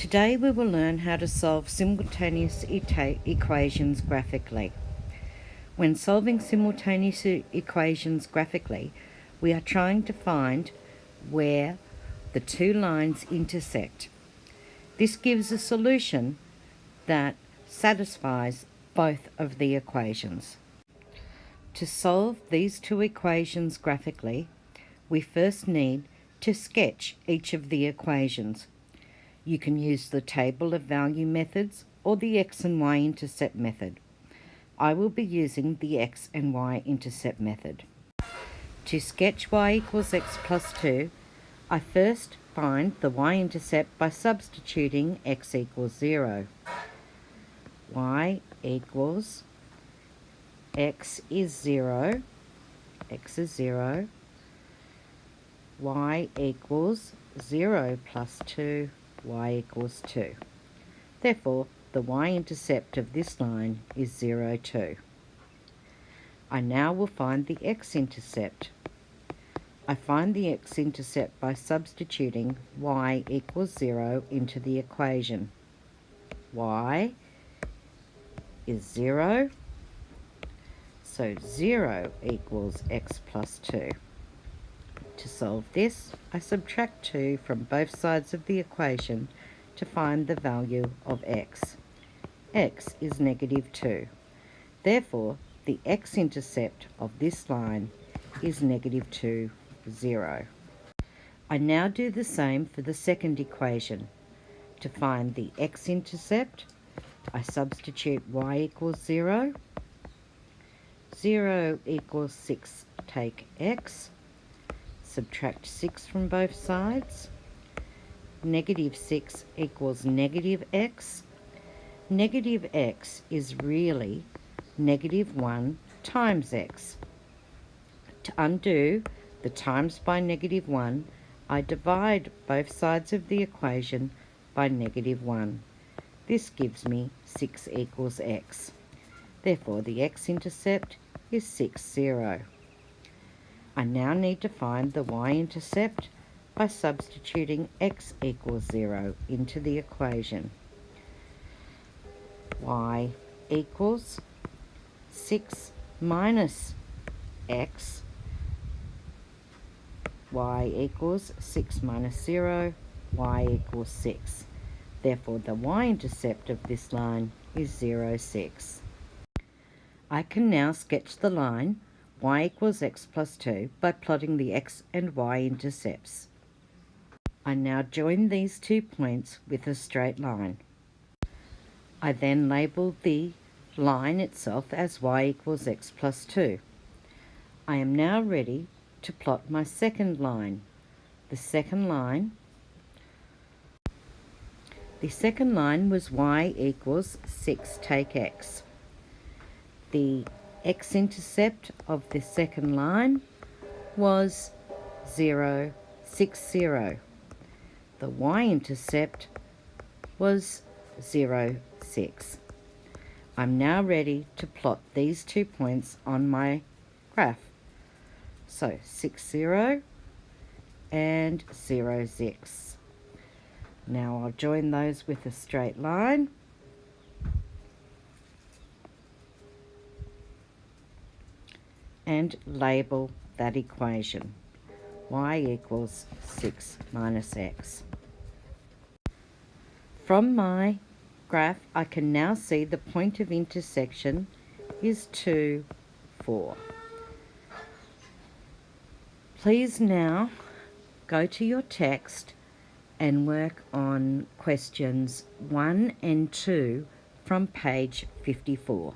Today we will learn how to solve simultaneous equations graphically. When solving simultaneous equations graphically, we are trying to find where the two lines intersect. This gives a solution that satisfies both of the equations. To solve these two equations graphically, we first need to sketch each of the equations. You can use the table of value methods or the x and y intercept method. I will be using the x and y intercept method. To sketch y equals x plus 2, I first find the y-intercept by substituting x equals 0. Y equals x is 0, x is 0, y equals 0 plus 2, y equals 2. Therefore, the y-intercept of this line is 0, 2. I now will find the x-intercept. I find the x-intercept by substituting y equals 0 into the equation. Y is 0, so 0 equals x plus 2. To solve this, I subtract 2 from both sides of the equation to find the value of x. X is negative 2. Therefore, the x-intercept of this line is negative 2, 0. I now do the same for the second equation. To find the x-intercept, I substitute y equals 0. 0 equals 6, take x. Subtract 6 from both sides. Negative 6 equals negative x. Negative x is really negative 1 times x. To undo the times by negative 1, I divide both sides of the equation by negative 1. This gives me 6 equals x. Therefore, the x-intercept is 6, 0. I now need to find the y-intercept by substituting x equals 0 into the equation. Y equals 6 minus x. Y equals 6 minus 0. Y equals 6. Therefore, the y-intercept of this line is 0, 6. I can now sketch the line y equals x plus 2 by plotting the x and y intercepts. I now join these 2 points with a straight line. I then label the line itself as y equals x plus 2. I am now ready to plot my second line. The second line was y equals 6 take x. The x-intercept of the second line was 0, 6, 0. The y-intercept was 0, 6. I'm now ready to plot these 2 points on my graph. So 6, 0 and 0, 6. Now I'll join those with a straight line. And label that equation. Y equals 6 minus x. From my graph, I can now see the point of intersection is 2, 4. Please now go to your text and work on questions 1 and 2 from page 54.